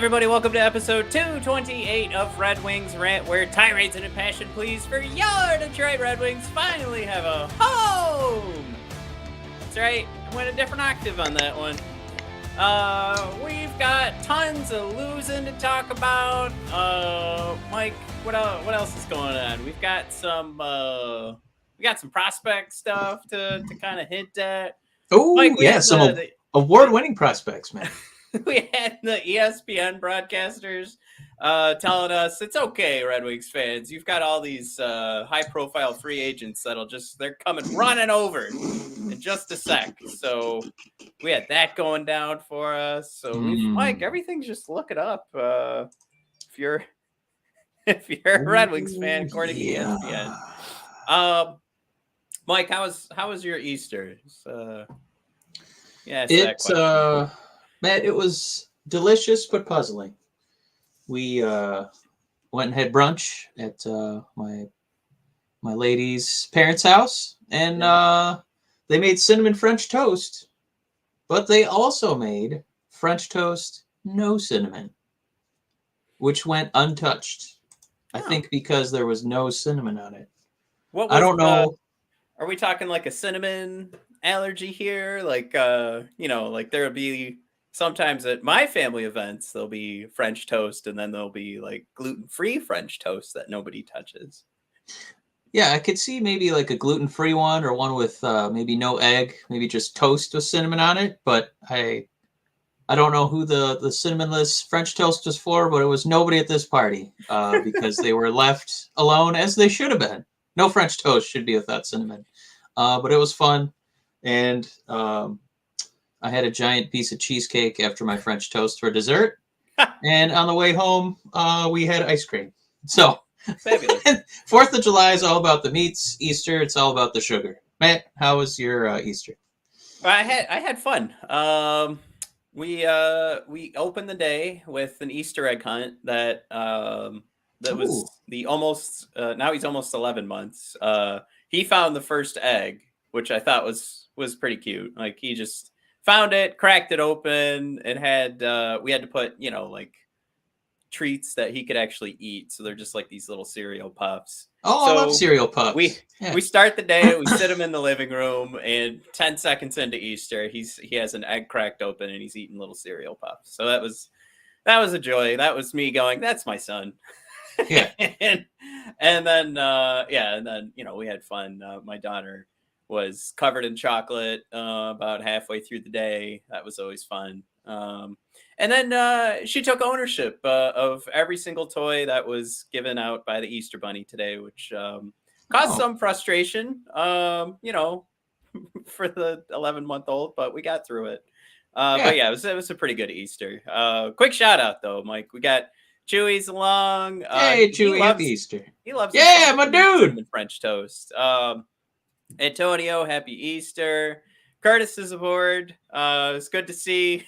everybody. Welcome to episode 228 of Red Wings Rant, where tirades and impassioned pleas for your Detroit Red Wings finally have a home. That's right. I went a different octave on that one. We've got tons of losing to talk about. Mike, what else is going on? We've got some prospect stuff to kind of hint at. Oh, yeah, some award-winning prospects, man. We had the ESPN broadcasters telling us it's okay, Red Wings fans. You've got all these high-profile free agents they're coming running over in just a sec. So we had that going down for us. So Mike, everything's just look it up. If you're a Red Wings fan, according to ESPN. Mike, how was your Easter? Matt, it was delicious but puzzling. We went and had brunch at my lady's parents' house, and they made cinnamon French toast, but they also made French toast no cinnamon, which went untouched. I think because there was no cinnamon on it. I don't know. Are we talking like a cinnamon allergy here? Like there'll be sometimes at my family events, there'll be French toast, and then there'll be like gluten-free French toast that nobody touches. Yeah, I could see maybe like a gluten-free one, or one with maybe no egg, maybe just toast with cinnamon on it. But I don't know who the cinnamonless French toast was for, but it was nobody at this party because they were left alone, as they should have been. No French toast should be without cinnamon. But it was fun, and I had a giant piece of cheesecake after my French toast for dessert. And on the way home, we had ice cream. So, fabulous. 4th of July is all about the meats. Easter, it's all about the sugar. Matt, how was your Easter? I had fun. We opened the day with an Easter egg hunt that was the almost now he's almost 11 months. He found the first egg, which I thought was pretty cute. Like, he just found it, cracked it open, and had we had to put like treats that he could actually eat. So they're just like these little cereal puffs. Oh, so I love cereal puffs. We start the day, we sit him in the living room, and 10 seconds into Easter, he has an egg cracked open and he's eating little cereal puffs. So that was a joy. That was me going, that's my son. Yeah. and then we had fun. My daughter was covered in chocolate about halfway through the day. That was always fun. And then she took ownership of every single toy that was given out by the Easter Bunny today, which caused some frustration, for the 11-month-old, but we got through it. But yeah, it was a pretty good Easter. Quick shout out though, Mike. We got Chewy's along. Hey, Chewy, happy Easter. He loves my dude. French toast. Antonio, happy Easter. Curtis is aboard. It's good to see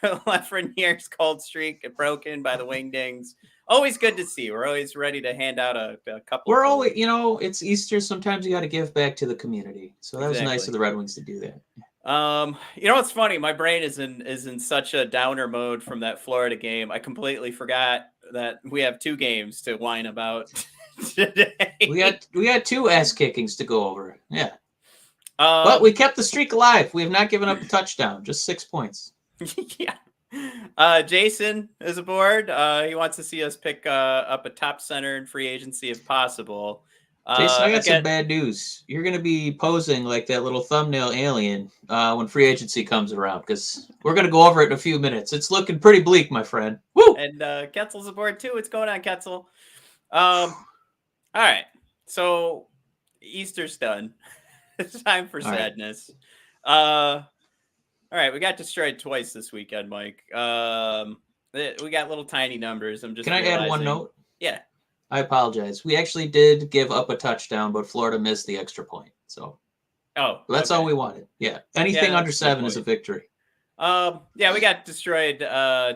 Lafreniere's cold streak broken by the Wingdings. Always good to see. We're always ready to hand out a couple. We're always, it's Easter. Sometimes you got to give back to the community. So that was nice of the Red Wings to do that. What's funny? My brain is in such a downer mode from that Florida game. I completely forgot that we have 2 games to whine about today. We got 2 ass kickings to go over. Yeah. But we kept the streak alive. We have not given up a touchdown. Just 6 points. Yeah. Jason is aboard. He wants to see us pick up a top center in free agency if possible. Jason, I got some bad news. You're going to be posing like that little thumbnail alien when free agency comes around, because we're going to go over it in a few minutes. It's looking pretty bleak, my friend. Woo! And Ketzel's aboard too. What's going on, Ketzel? All right. So Easter's done. It's time for sadness. All right. We got destroyed twice this weekend, Mike. We got little tiny numbers. Can I add one note? Yeah. I apologize. We actually did give up a touchdown, but Florida missed the extra point. So that's all we wanted. Yeah. Anything under 7 is a victory. We got destroyed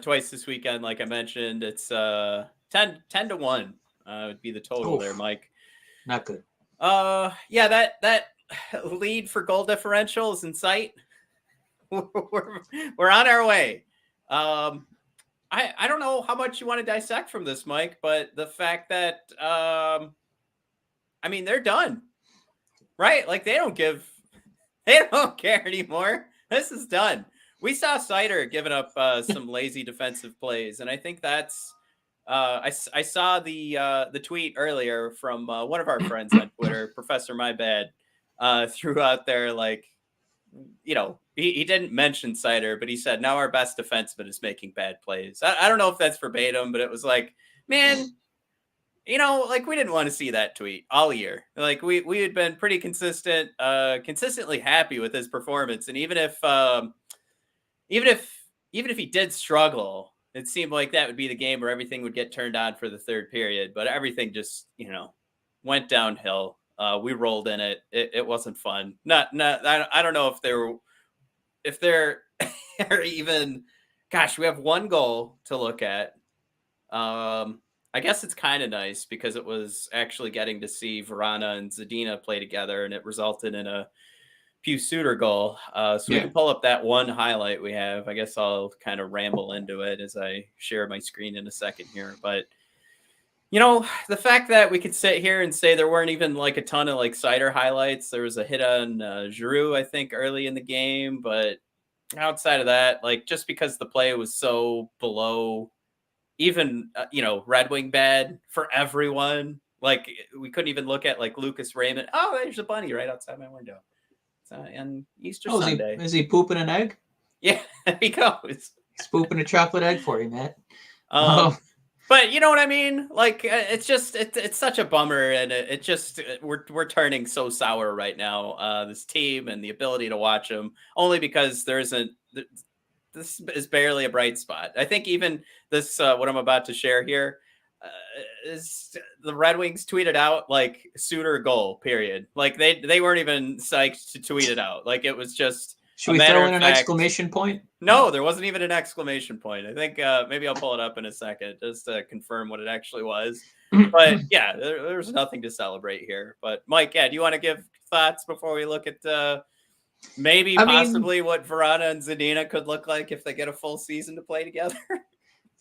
twice this weekend, like I mentioned. It's 10-1 would be the total there, Mike. Not good. That lead for goal differential is in sight. We're on our way. I don't know how much you want to dissect from this, Mike, but the fact that I mean, they're done, right? Like they don't care anymore. This is done. We saw Seider giving up some lazy defensive plays, and I think that's. I saw the tweet earlier from one of our friends on Twitter, Professor My Bad, threw out there like, he didn't mention Seider, but he said now our best defenseman is making bad plays. I don't know if that's verbatim, but it was like, man, like we didn't want to see that tweet all year. Like we had been pretty consistently happy with his performance, and even if he did struggle, it seemed like that would be the game where everything would get turned on for the third period. But everything just went downhill. We rolled in it. It wasn't fun. Not. I don't know if they're are even. Gosh, we have one goal to look at. I guess it's kind of nice because it was actually getting to see Vrana and Zadina play together, and it resulted in a Pew Suter goal. So we can pull up that one highlight we have. I guess I'll kind of ramble into it as I share my screen in a second here. But, the fact that we could sit here and say there weren't even like a ton of like Seider highlights. There was a hit on Giroux, I think, early in the game. But outside of that, like just because the play was so below even, Red Wing bad for everyone. Like we couldn't even look at like Lucas Raymond. Oh, there's a bunny right outside my window. And Easter Sunday. Is he pooping an egg? Yeah, there he goes. He's pooping a chocolate egg for you, Matt. But you know what I mean? Like it's just it's such a bummer, and it just we're turning so sour right now. This team and the ability to watch them, only because there isn't. This is barely a bright spot. I think even this what I'm about to share here. Is the Red Wings tweeted out like Suter goal period. Like they weren't even psyched to tweet it out. Like it was just. Should we throw in an exclamation point? No, there wasn't even an exclamation point. I think maybe I'll pull it up in a second just to confirm what it actually was. But yeah, there was nothing to celebrate here. But Mike, do you want to give thoughts before we look at possibly what Vrana and Zadina could look like if they get a full season to play together?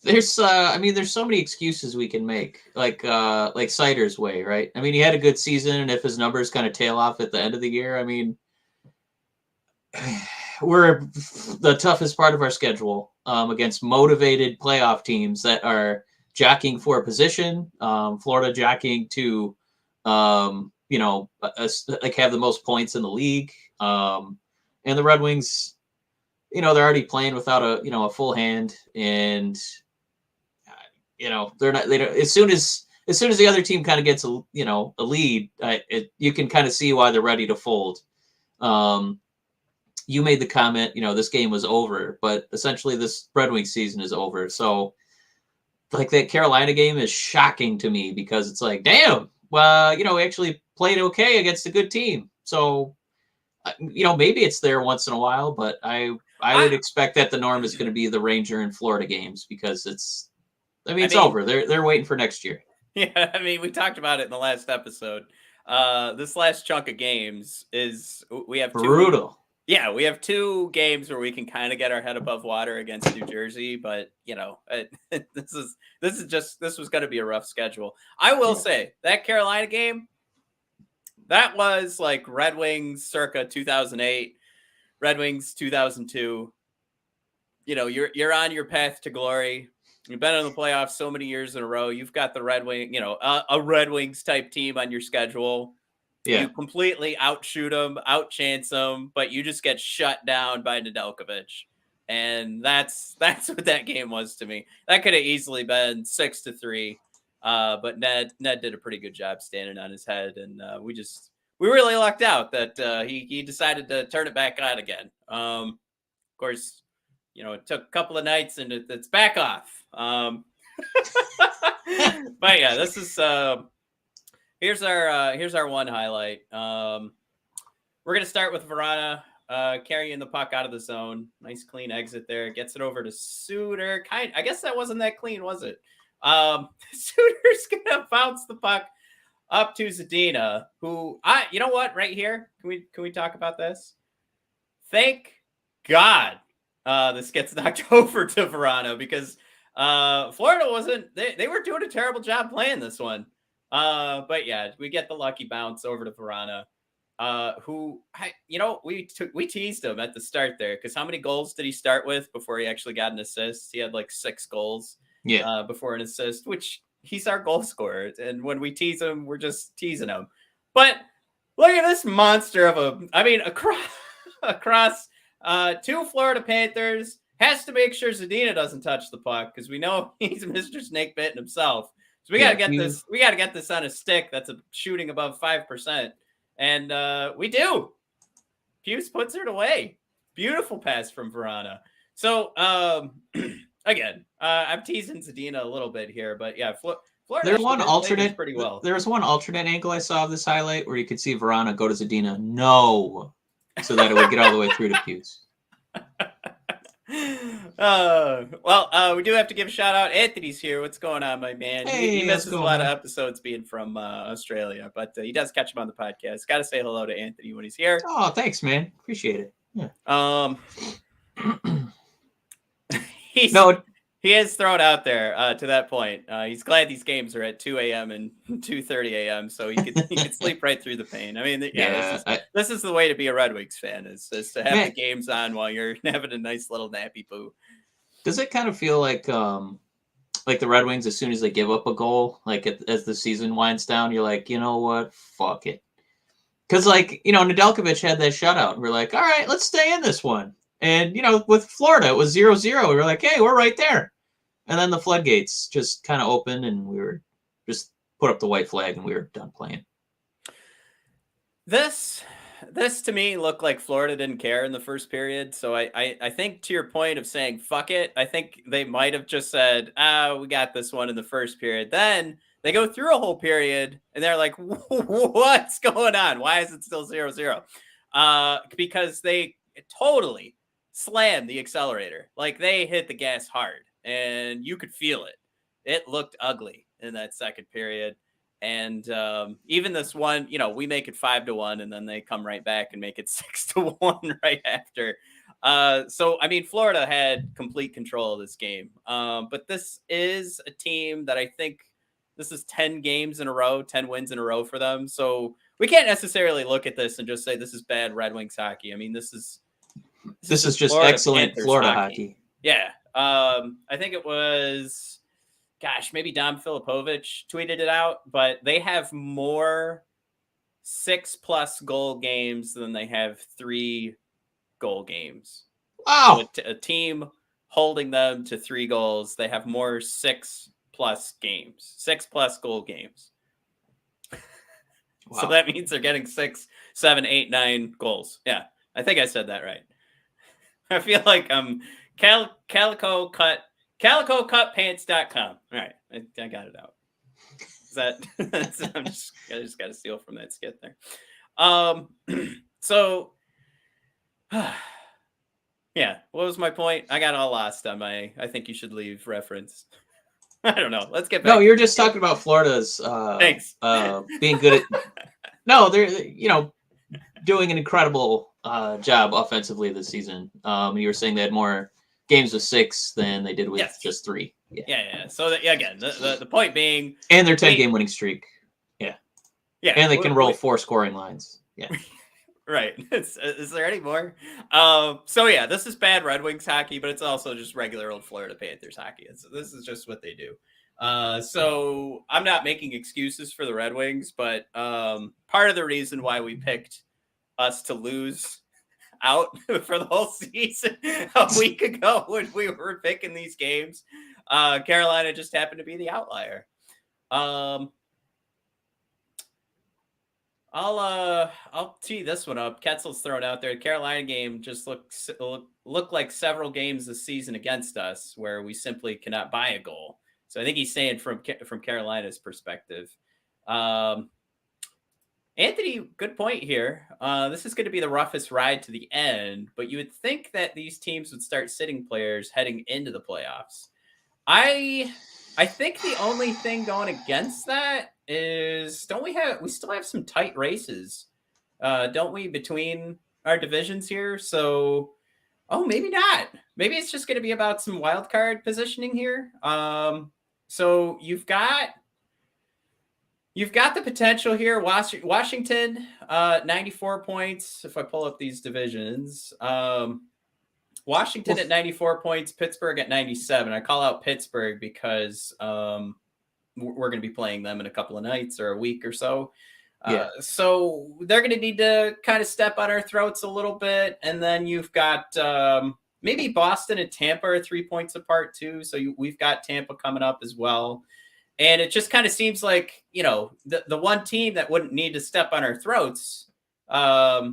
There's so many excuses we can make, like Seider's way, right? I mean, he had a good season, and if his numbers kind of tail off at the end of the year, I mean, we're the toughest part of our schedule against motivated playoff teams that are jockeying for a position. Florida jockeying to, have the most points in the league, and the Red Wings, they're already playing without a full hand, and. They're not. They don't. As soon as the other team kind of gets a lead, you can kind of see why they're ready to fold. You made the comment, this game was over, but essentially this Red Wings season is over. So, like that Carolina game is shocking to me because it's like, damn, well, we actually played okay against a good team. So, maybe it's there once in a while, but I would expect that the norm is going to be the Ranger and Florida games because it's over. They're waiting for next year. Yeah, I mean, we talked about it in the last episode. This last chunk of games we have brutal. We have 2 games where we can kind of get our head above water against New Jersey, but this was going to be a rough schedule. I will say that Carolina game, that was like Red Wings circa 2008, Red Wings 2002. You're on your path to glory. You've been in the playoffs so many years in a row. You've got the Red Wing, a Red Wings type team on your schedule. Yeah. You completely outshoot them, outchance them, but you just get shut down by Nedeljkovic. And that's what that game was to me. That could have easily been 6-3. But Ned did a pretty good job standing on his head. And we really lucked out that he decided to turn it back on again. Of course, it took a couple of nights and it's back off. But yeah, this is here's our one highlight. We're gonna start with Vrana carrying the puck out of the zone. Nice clean exit there. Gets it over to Suter. I guess that wasn't that clean, was it? Suter's gonna bounce the puck up to Zadina, who you know what? Right here, can we talk about this? Thank God this gets knocked over to Vrana because Florida wasn't. They were doing a terrible job playing this one. But yeah, we get the lucky bounce over to Verana. We teased him at the start there because how many goals did he start with before he actually got an assist? He had like 6 goals before an assist, which he's our goal scorer. And when we tease him, we're just teasing him. But look at this monster of across 2 Florida Panthers. Has to make sure Zadina doesn't touch the puck because we know he's Mr. Snake Bitten himself. So we gotta get this. We gotta get this on a stick that's shooting above 5%. And we do. Hughes puts it away. Beautiful pass from Verana. So, again, I'm teasing Zadina a little bit here, but yeah, Florida. There's one alternate. Pretty well. There was one alternate angle I saw of this highlight where you could see Verana go to Zadina. No, so that it would get all the way through to Hughes. We do have to give a shout out. Anthony's here. What's going on, my man? Hey, he misses a lot of episodes being from Australia, but he does catch him on the podcast. Got to say hello to Anthony when he's here. Oh, thanks, man. Appreciate it. Yeah. He is thrown out there to that point. He's glad these games are at 2 a.m. and 2:30 a.m. so he could sleep right through the pain. I mean, this is the way to be a Red Wings fan is to have the games on while you're having a nice little nappy poo. Does it kind of feel like the Red Wings, as soon as they give up a goal, like as the season winds down, you're like, you know what, fuck it. Because Nedeljkovic had that shutout. We're like, all right, let's stay in this one. And, with Florida, it was 0-0. We were like, hey, we're right there. And then the floodgates just kind of opened and we were just put up the white flag and we were done playing. This to me looked like Florida didn't care in the first period. So I think to your point of saying, fuck it, I think they might have just said, we got this one in the first period. Then they go through a whole period and they're like, what's going on? Why is it still 0-0? Because they totally slammed the accelerator. Like they hit the gas hard and you could feel it. It looked ugly in that second period. And even this one, we make it 5-1 and then they come right back and make it 6-1 right after. So, I mean, Florida had complete control of this game. But this is a team that I think this is 10 games in a row, 10 wins in a row for them. So we can't necessarily look at this and just say this is bad Red Wings hockey. I mean, this is just Florida excellent Panthers Florida hockey. Yeah. I think it was, maybe Dom Filipovic tweeted it out, but they have more 6+ goal games than they have 3 goal games. Wow. So a team holding them to 3 goals, they have more 6+ games, 6+ goal games. Wow. So that means they're getting 6, 7, 8, 9 goals. Yeah, I think I said that right. I feel like CalicoCutPants.com. All right, I got it out. Is that I just got to steal from that skit there. So yeah, what was my point? I got all lost on my I think you should leave reference. I don't know. Let's get back. No, you're just talking about Florida's thanks. Being good at no, they're doing an incredible job offensively this season. You were saying they had more games with 6 than they did with just 3. Yeah. So again, the point being, and their 10-game winning streak. Yeah. And they can roll 4 scoring lines. Yeah. Right. Is there any more? So yeah, this is bad Red Wings hockey, but it's also just regular old Florida Panthers hockey. This is just what they do. So I'm not making excuses for the Red Wings, but part of the reason why we picked us to lose out for the whole season a week ago when we were picking these games, Carolina just happened to be the outlier. I'll tee this one up. Ketzel's thrown out there. The Carolina game just looked like several games this season against us where we simply cannot buy a goal. So I think he's saying from Carolina's perspective. Anthony, good point here. This is going to be the roughest ride to the end, but you would think that these teams would start sitting players heading into the playoffs. I think the only thing going against that is we still have some tight races, don't we, between our divisions here? So Oh, maybe not. Maybe it's just going to be about some wild card positioning here. So you've got the potential here. Washington, 94 points. If I pull up these divisions, Washington at 94 points, Pittsburgh at 97. I call out Pittsburgh because we're going to be playing them in a couple of nights or a week or so. So they're going to need to kind of step on our throats a little bit. And then you've got maybe Boston and Tampa are 3 points apart too. So we've got Tampa coming up as well. And it just kind of seems like, the one team that wouldn't need to step on our throats. Well,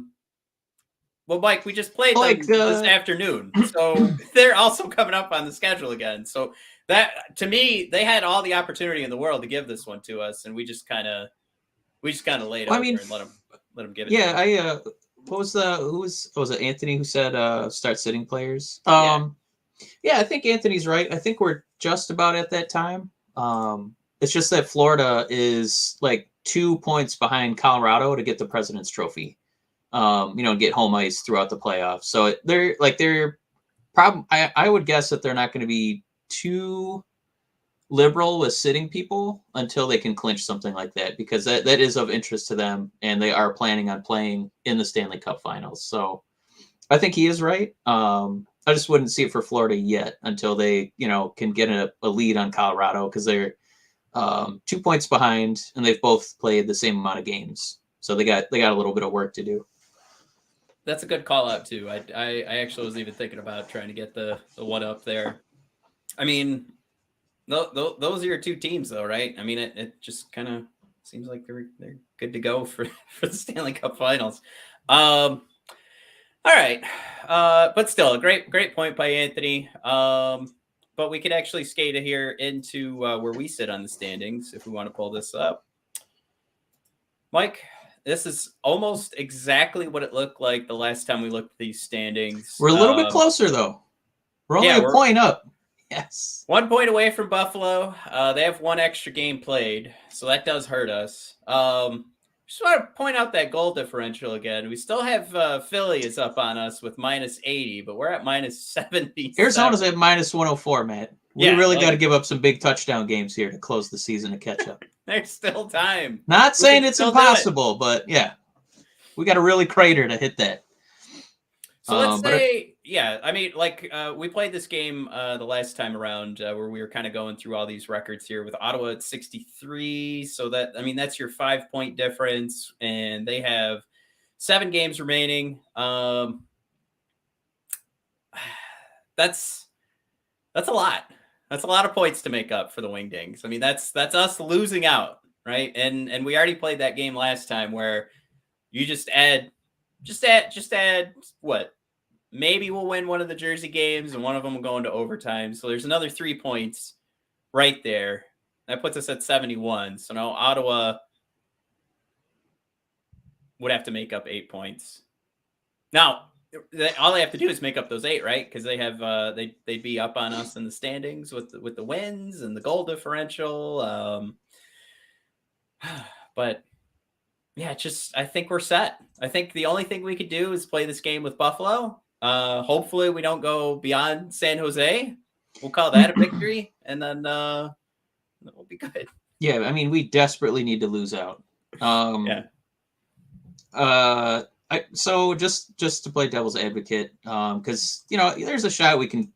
Mike, we just played them this afternoon. So they're also coming up on the schedule again. So that, to me, they had all the opportunity in the world to give this one to us. And we just kind of laid over and let them give it. Yeah, was it Anthony who said start sitting players? Yeah, I think Anthony's right. I think we're just about at that time. It's just that Florida is like 2 points behind Colorado to get the President's Trophy. Get home ice throughout the playoffs. So they're probably, I would guess that they're not going to be too liberal with sitting people until they can clinch something like that, because that is of interest to them, and they are planning on playing in the Stanley Cup Finals. So I think he is right. I just wouldn't see it for Florida yet until they, can get a lead on Colorado, because they're 2 points behind, and they've both played the same amount of games. So they got a little bit of work to do. That's a good call out too. I actually was even thinking about trying to get the one up there. I mean, those are your two teams though, right? I mean, it just kind of seems like they're good to go for the Stanley Cup Finals. All right. But still a great point by Anthony. But we could actually skate here into where we sit on the standings if we want to pull this up. Mike, this is almost exactly what it looked like the last time we looked at these standings. We're a little bit closer, though. We're only a point up. Yes. 1 point away from Buffalo. They have one extra game played, so that does hurt us. Just want to point out that goal differential again. We still have Philly is up on us with minus 80, but we're at minus 70. Arizona's at minus 104, Matt. We really got to give up some big touchdown games here to close the season to catch up. There's still time. Not saying it's impossible, but yeah, we got to really crater to hit that. So let's say, I mean, we played this game the last time around where we were kind of going through all these records here with Ottawa at 63. So that's your 5 point difference, and they have 7 games remaining. That's a lot. That's a lot of points to make up for the Wingdings. I mean, that's us losing out, right? And we already played that game last time where you just add what? Maybe we'll win one of the Jersey games and one of them will go into overtime. So there's another 3 points right there. That puts us at 71. So now Ottawa would have to make up 8 points. Now, all they have to do is make up those 8, right? Because they have they'd be up on us in the standings with the wins and the goal differential. But yeah, I think we're set. I think the only thing we could do is play this game with Buffalo. Hopefully we don't go beyond San Jose. We'll call that a victory, and then we'll be good. Yeah, I mean, we desperately need to lose out. So just to play devil's advocate, because there's a shot we can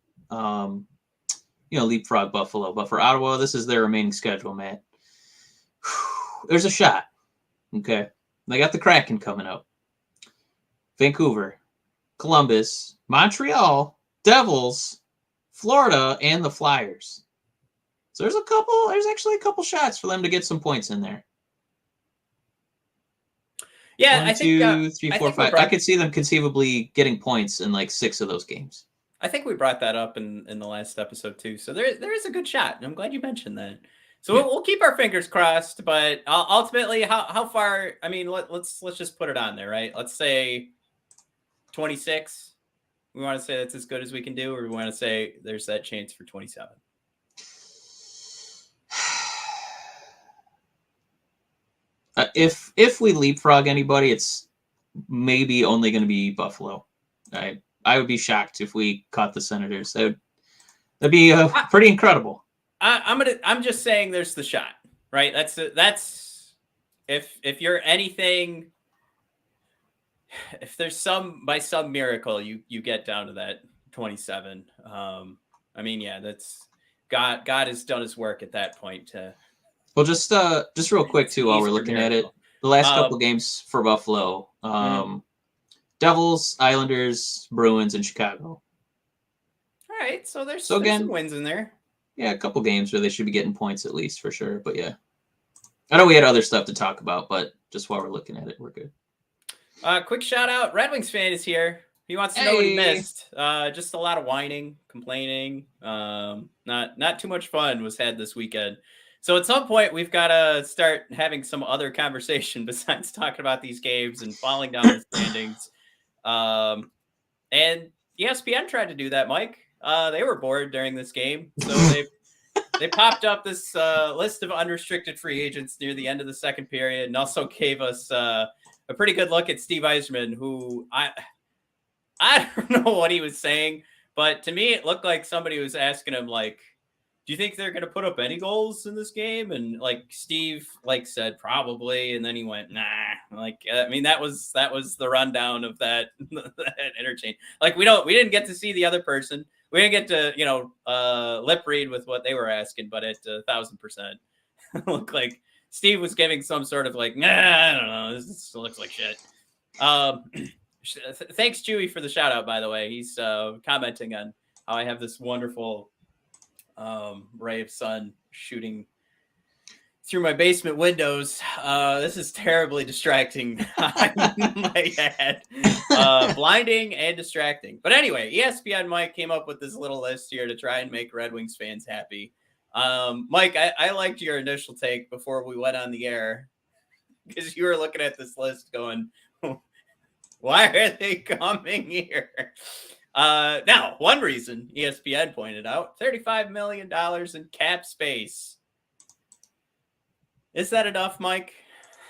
leapfrog Buffalo, but for Ottawa, this is their remaining schedule, Matt. There's a shot. Okay, they got the Kraken coming up, Vancouver, Columbus, Montreal, Devils, Florida, and the Flyers. So there's actually a couple shots for them to get some points in there. Yeah, 1, 2, 3, 4, 5. I could see them conceivably getting points in like 6 of those games. I think we brought that up in the last episode too. So there is a good shot. I'm glad you mentioned that. So we'll keep our fingers crossed, but ultimately, how far? I mean, let's just put it on there, right? Let's say 26. We want to say that's as good as we can do, or we want to say there's that chance for 27. If we leapfrog anybody, it's maybe only going to be Buffalo. I would be shocked if we caught the Senators. That'd be pretty incredible. I'm just saying there's the shot, right? That's if you're anything, if there's by some miracle you get down to that 27. I mean, yeah, that's God has done his work at that point to. Well, just real quick too, while we're looking at it, the last couple games for Buffalo, Devils, Islanders, Bruins, and Chicago. All right, so there's some wins in there. Yeah, a couple games where they should be getting points at least for sure. But yeah, I know we had other stuff to talk about, but just while we're looking at it, we're good. Quick shout out, Red Wings fan is here. He wants to know what he missed. Just a lot of whining, complaining. Not too much fun was had this weekend. So at some point, we've got to start having some other conversation besides talking about these games and falling down the standings. And ESPN tried to do that, Mike. They were bored during this game, so they popped up this list of unrestricted free agents near the end of the second period, and also gave us a pretty good look at Steve Yzerman, who I don't know what he was saying, but to me it looked like somebody was asking him, like, do you think they're going to put up any goals in this game? And like Steve said probably, and then he went, nah. Like, I mean, that was the rundown of that interchange. Like, we didn't get to see the other person. We didn't get to lip read with what they were asking, but at 1,000%, looked like Steve was giving some sort of like, nah, I don't know, this looks like shit. Thanks, Chewy, for the shout out, by the way. He's commenting on how I have this wonderful ray of sun shooting through my basement windows. This is terribly distracting. My head, blinding and distracting. But anyway, ESPN Mike came up with this little list here to try and make Red Wings fans happy. Mike, I liked your initial take before we went on the air, because you were looking at this list going, why are they coming here? Now, one reason ESPN pointed out, $35 million in cap space. Is that enough, Mike?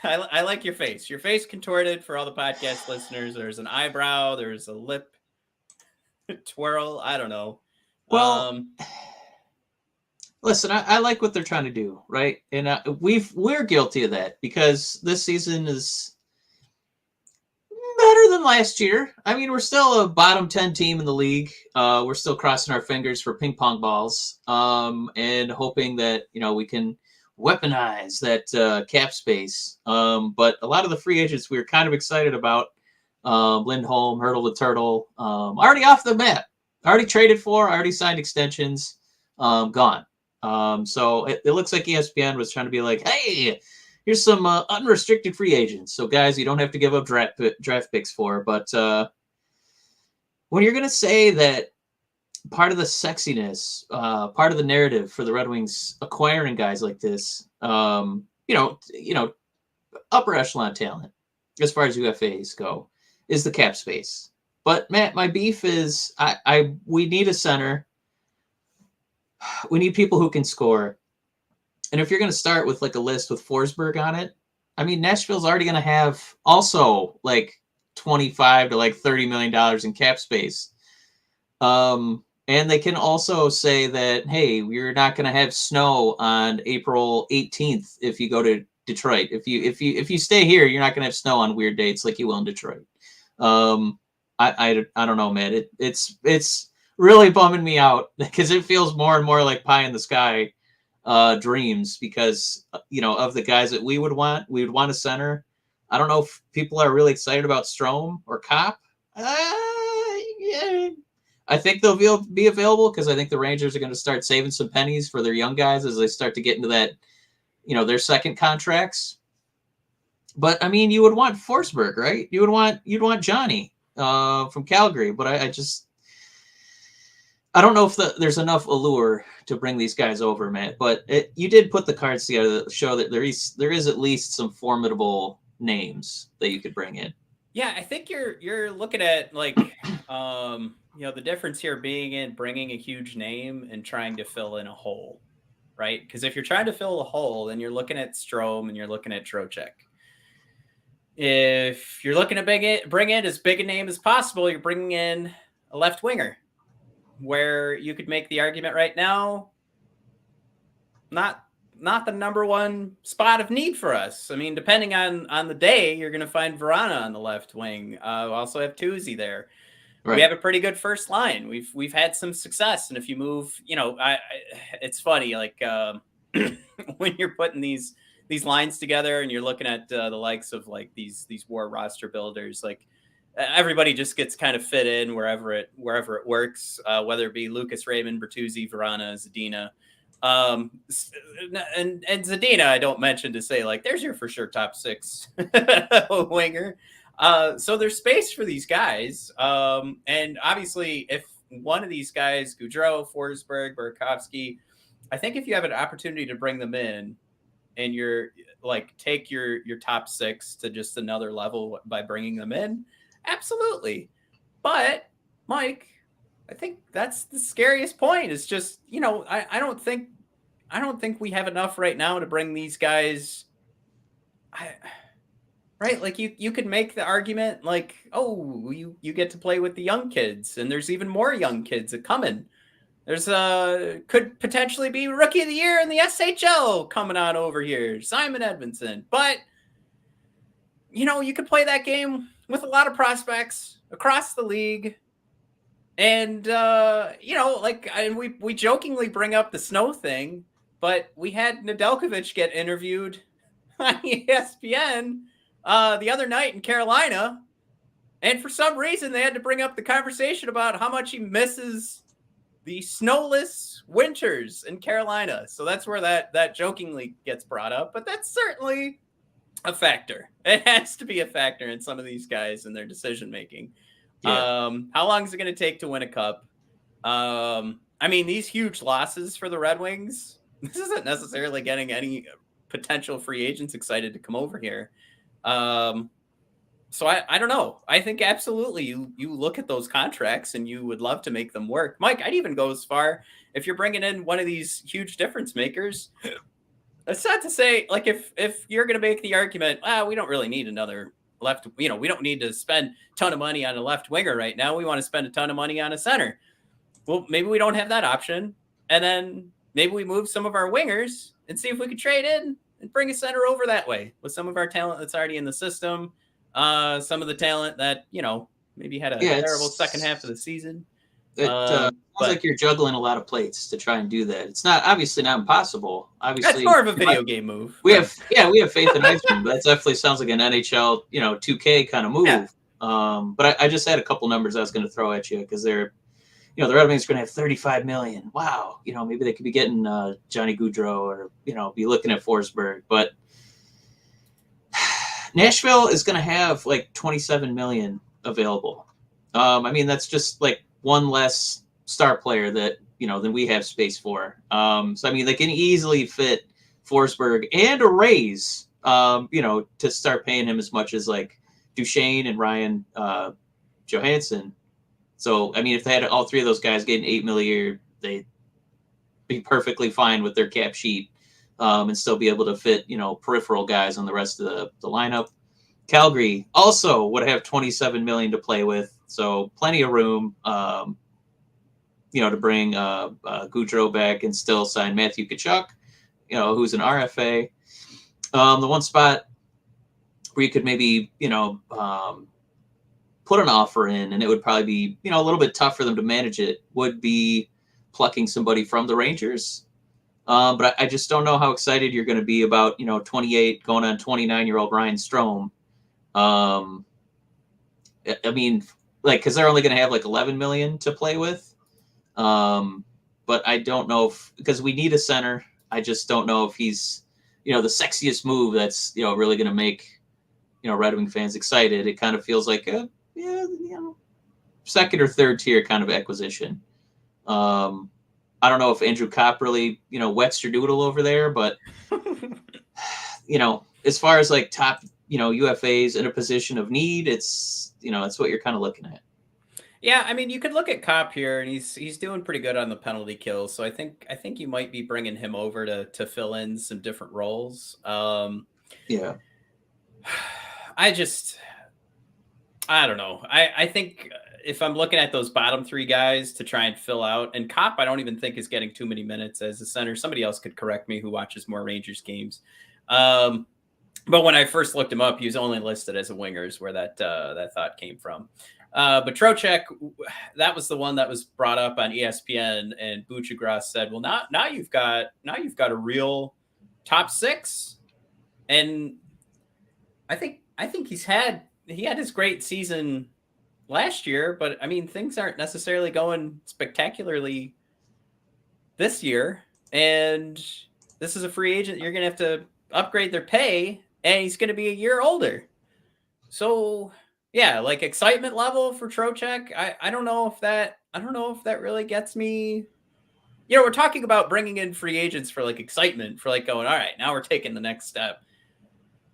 I like your face. Your face contorted for all the podcast listeners. There's an eyebrow. There's a lip twirl. I don't know. Well, listen, I like what they're trying to do, right? And we're guilty of that because this season is better than last year. I mean, we're still a bottom 10 team in the league. We're still crossing our fingers for ping pong balls, and hoping that, we can weaponize that cap space. But a lot of the free agents we were kind of excited about, Lindholm, Hurdle the Turtle, already off the map, already traded for, already signed extensions, gone. So it looks like ESPN was trying to be like, hey, here's some unrestricted free agents. So, guys, you don't have to give up draft picks for. But when you're going to say that part of the sexiness, part of the narrative for the Red Wings acquiring guys like this, upper echelon talent, as far as UFAs go, is the cap space. But, Matt, my beef is we need a center. We need people who can score. And if you're going to start with like a list with Forsberg on it, I mean, Nashville's already going to have also like $25 to like $30 million in cap space. And they can also say that, hey, we're not going to have snow on April 18th if you go to Detroit. If you stay here, you're not going to have snow on weird dates like you will in Detroit. I don't know, man. It's really bumming me out because it feels more and more like pie in the sky dreams because, of the guys that we would want a center. I don't know if people are really excited about Strome or Kopp. Yeah. I think they'll be available because I think the Rangers are going to start saving some pennies for their young guys as they start to get into that, their second contracts. But I mean, you would want Forsberg, right? You'd want Johnny from Calgary, but I don't know if there's enough allure to bring these guys over, Matt. But you did put the cards together that show that there is at least some formidable names that you could bring in. Yeah, I think you're looking at like the difference here being bringing a huge name and trying to fill in a hole, right? Because if you're trying to fill a hole, then you're looking at Strome and you're looking at Trocheck. If you're looking to bring in as big a name as possible, you're bringing in left winger, where you could make the argument right now, not the number one spot of need for us. I mean, depending on the day, you're going to find Verana on the left wing. We also have Tuzi there. Right. We have a pretty good first line. We've had some success, and if you move, it's funny, like when you're putting these lines together and you're looking at the likes of like these war roster builders, like everybody just gets kind of fit in wherever it works, whether it be Lucas, Raymond, Bertuzzi, Verana, Zadina. And Zadina, I don't mention to say like there's your for sure top 6 winger. So there's space for these guys. And obviously if one of these guys, Gaudreau, Forsberg, Burakovsky, I think if you have an opportunity to bring them in and you're like take your top 6 to just another level by bringing them in, absolutely. But Mike, I think that's the scariest point. Is just, I don't think we have enough right now to bring these guys. Right? Like you could make the argument like, oh, you get to play with the young kids, and there's even more young kids that coming. There's could potentially be rookie of the year in the SHL coming on over here, Simon Edvinsson. But you could play that game with a lot of prospects across the league. And and we jokingly bring up the snow thing, but we had Nedeljkovic get interviewed on ESPN the other night in Carolina, and for some reason they had to bring up the conversation about how much he misses the snowless winters in Carolina. So that's where that jokingly gets brought up, but that's certainly a factor. It has to be a factor in some of these guys and their decision making. Yeah. How long is it going to take to win a cup? I mean, these huge losses for the Red Wings, this isn't necessarily getting any potential free agents excited to come over here. So I don't know. I think absolutely you look at those contracts and you would love to make them work. Mike, I'd even go as far, if you're bringing in one of these huge difference makers, it's not to say, like, if you're going to make the argument, we don't really need another left, we don't need to spend a ton of money on a left winger right now. We want to spend a ton of money on a center. Well, maybe we don't have that option. And then maybe we move some of our wingers and see if we could trade in and bring a center over that way with some of our talent that's already in the system. Some of the talent that, maybe had a terrible second half of the season. It sounds like you're juggling a lot of plates to try and do that. It's obviously not impossible. Obviously, that's more of a video game move. We have faith in Iceman, but that definitely sounds like an NHL, 2K kind of move. Yeah. But I just had a couple numbers I was going to throw at you because they're, the Red Wings are going to have $35 million. Wow, maybe they could be getting Johnny Gaudreau or be looking at Forsberg, but Nashville is going to have like $27 million available. I mean, that's just like one less star player that, than we have space for. So, I mean, they can easily fit Forsberg and a raise, to start paying him as much as like Duchesne and Ryan Johansson. So, I mean, if they had all three of those guys getting $8 million a year, they'd be perfectly fine with their cap sheet and still be able to fit, peripheral guys on the rest of the lineup. Calgary also would have $27 million to play with, so plenty of room, to bring Gaudreau back and still sign Matthew Tkachuk, who's an RFA. The one spot where you could maybe, put an offer in, and it would probably be, a little bit tough for them to manage it, would be plucking somebody from the Rangers. But I just don't know how excited you're going to be about, 28 going on 29-year-old Ryan Strome. I mean, like, because they're only going to have like 11 million to play with. But I don't know because we need a center. I just don't know if he's, the sexiest move that's, really going to make, Red Wing fans excited. It kind of feels like second or third tier kind of acquisition. I don't know if Andrew Kopp really, wets your doodle over there, but, as far as like top, UFAs in a position of need, it's, it's what you're kind of looking at. Yeah, I mean, you could look at Kopp here, and he's doing pretty good on the penalty kills. So I think you might be bringing him over to fill in some different roles. Yeah. I don't know. I think if I'm looking at those bottom three guys to try and fill out, and Kopp, I don't even think is getting too many minutes as a center. Somebody else could correct me who watches more Rangers games. Um, but when I first looked him up, he was only listed as a winger, is where that thought came from. But Trocheck, that was the one that was brought up on ESPN, and Buchagras said, "Well, now you've got a real top six," and I think he had his great season last year, but I mean things aren't necessarily going spectacularly this year, and this is a free agent. You're gonna have to upgrade their pay, and he's gonna be a year older. So yeah, like excitement level for Trocheck, I don't know if that really gets me. We're talking about bringing in free agents for like excitement, for like going, all right, now we're taking the next step.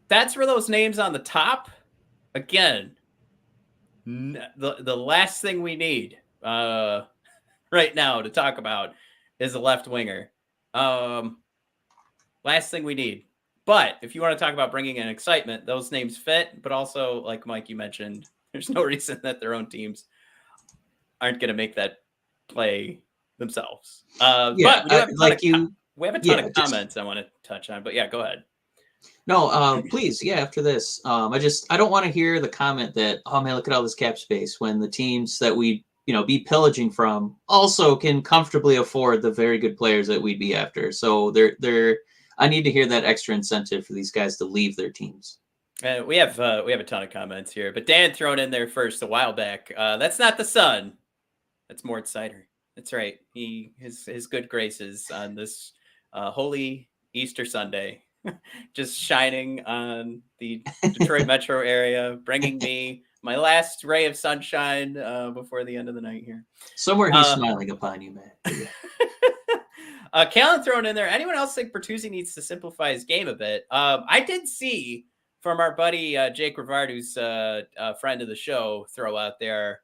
That's where those names on the top, again, the last thing we need right now to talk about is a left winger. Last thing we need. But if you want to talk about bringing in excitement, those names fit. But also, like Mike, you mentioned, there's no reason that their own teams aren't going to make that play themselves. But we have a ton of comments I want to touch on. But yeah, go ahead. No, please, yeah. After this, I don't want to hear the comment that, oh man, look at all this cap space, when the teams that we be pillaging from also can comfortably afford the very good players that we'd be after. So I need to hear that extra incentive for these guys to leave their teams. We have a ton of comments here, but Dan thrown in there first a while back. That's not the sun. That's Mort Sider. That's right. His good graces on this holy Easter Sunday, just shining on the Detroit metro area, bringing me my last ray of sunshine before the end of the night here. Somewhere he's smiling upon you, man. Callan thrown in there. Anyone else think Bertuzzi needs to simplify his game a bit? I did see from our buddy Jake Rivard, who's a friend of the show, throw out there.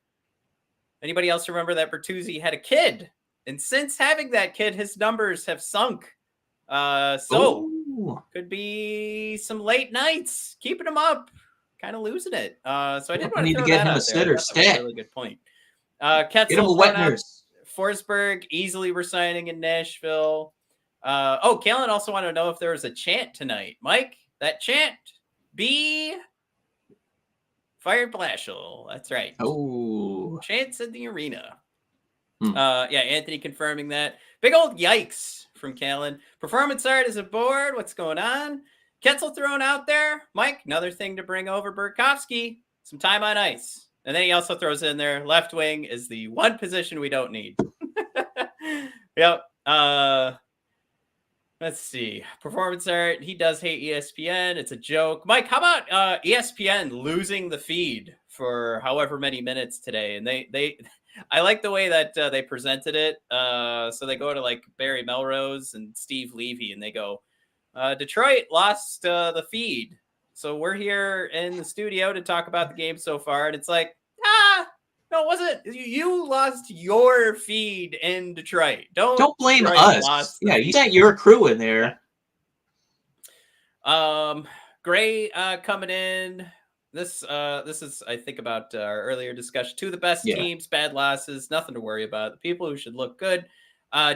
Anybody else remember that Bertuzzi had a kid? And since having that kid, his numbers have sunk. Could be some late nights, keeping him up, kind of losing it. So I did want to get him a sitter. Stat. Really good point. Ketzel, get him a wet nurse. Forsberg, easily we're signing in Nashville. Kalen also wanted to know if there was a chant tonight. Mike, that chant, be fired Blashill. That's right. Oh. Chants in the arena. Anthony confirming that. Big old yikes from Callan. Performance art is aboard. What's going on? Ketzel thrown out there. Mike, another thing to bring over Burakovsky. Some time on ice. And then he also throws in there, left wing is the one position we don't need. Yep. Let's see. Performance art. He does hate ESPN. It's a joke. Mike, how about ESPN losing the feed for however many minutes today? And I like the way that they presented it. So they go to like Barry Melrose and Steve Levy, and they go, Detroit lost the feed. So we're here in the studio to talk about the game so far. And it's like, no, it wasn't. You lost your feed in Detroit. Don't blame us. Yeah, you sent your crew in there. Gray coming in. This is, I think, about our earlier discussion. Two of the best teams, bad losses, nothing to worry about. The people who should look good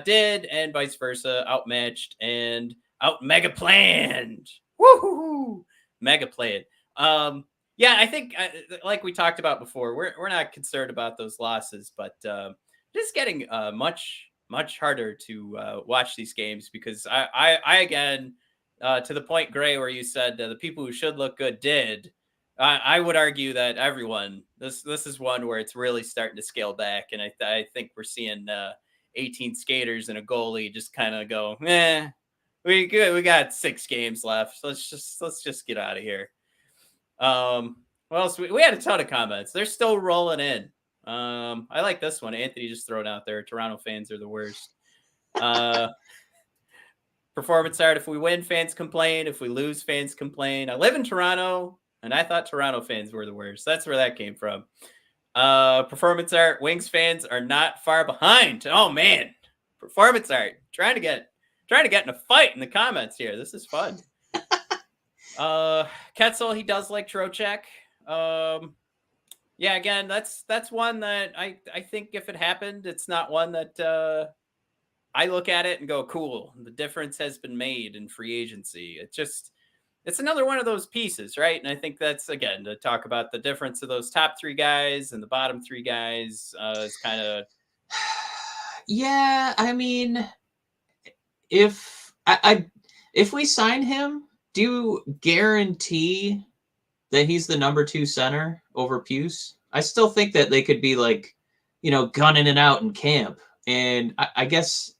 did, and vice versa, outmatched and out mega planned. Woohoo! Mega played. I think like we talked about before, we're not concerned about those losses, but just getting much harder to watch these games because I again to the point, Gray, where you said the people who should look good did. I would argue that everyone this is one where it's really starting to scale back, and I think we're seeing 18 skaters and a goalie just kind of go, we good. We got 6 games left. So let's just get out of here. What else? We had a ton of comments. They're still rolling in. I like this one. Anthony just thrown out there. Toronto fans are the worst. Performance art. If we win, fans complain. If we lose, fans complain. I live in Toronto, and I thought Toronto fans were the worst. That's where that came from. Performance art. Wings fans are not far behind. Oh man, performance art. Trying to get in a fight in the comments here. This is fun. Ketzel, he does like Trocheck. Yeah, again, that's one that I think if it happened, it's not one that I look at it and go, cool, the difference has been made in free agency. It's another one of those pieces, right? And I think that's, again, to talk about the difference of those top three guys and the bottom three guys is kind of. Yeah, I mean, if if we sign him, do you guarantee that he's the number 2 center over Puce? I still think that they could be like, gunning it out in camp. And I guess